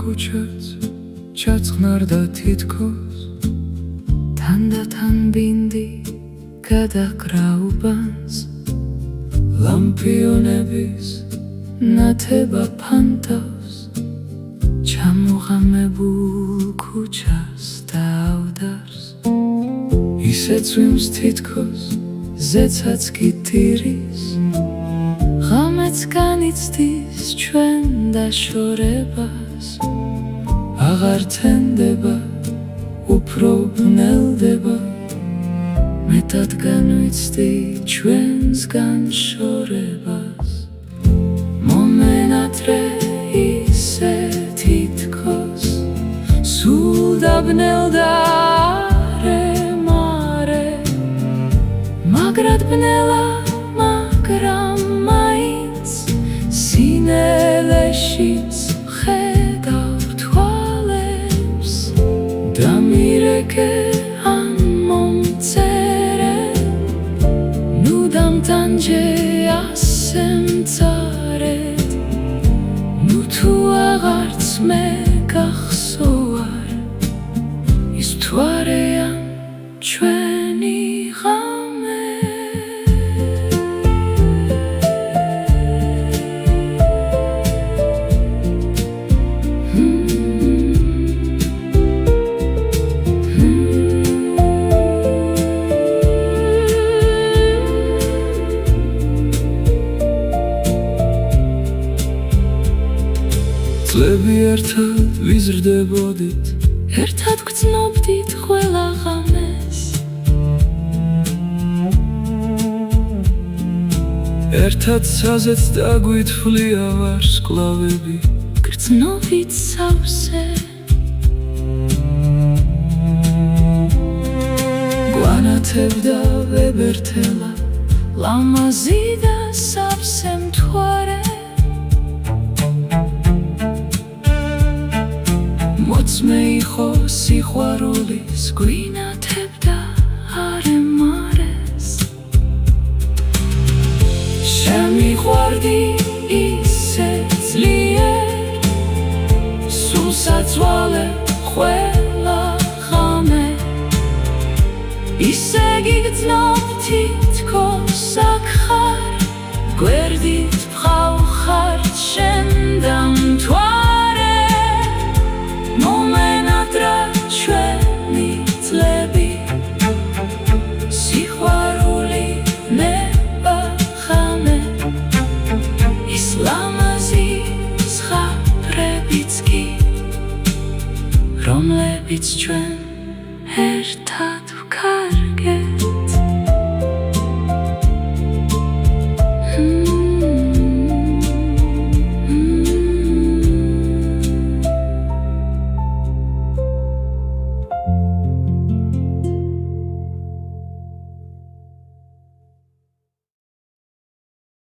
ქუჩაც ჩაწყნარდა თითქოს თანდათან ბინდი გადაკრაუბანს ლამპიონების ნათება ფანტავს ჩამოღამებულ ქუჩას დაავდარს ისე წვიმს თითქოს ზეცაც გიტირის ღამეც განიცდის ჩვენ დაშორებას აღარ თენდება უფრო ბნელდება მეტად განვიცდი ჩვენს განშორებას მომენატრე ისე თითქოს სულ დაბნელდა მარე მაგრად ბნელა მაგრამ მაინც სინელეშიც ხედავ თვალებს დამირეკე ან მომწერე ნუ დამტანჯე ასე მწარედ ნუ თუ აღარც მე გახსოვარ ის თვარეან ჩვენი ღამე წლები ერთად ვიზრდებოდით ერთად გვცნობდით ყველა ღამეს ერთად საზეც დაგვითვლია ვარსკვლავები გრძნობით სავსე გვანათებდა ვებერთელა ლამაზი და სავსე მთვარე მოწმე იყო სიყვარულის გვინათებდა არემარეს შემიყვარდი ისე ძლიერ სულ საწვალე ყველა ღამე ისე გიგრძნობ თითქოს აქ ხარ გვერდით ვყავ შენ დამთვარე მომენატრა ჩვენი წლები სიყვარული ნება ღამე ის ლამაზი ზღაპრებიც კი რომლებიც ჩვენ ერთად ვქართ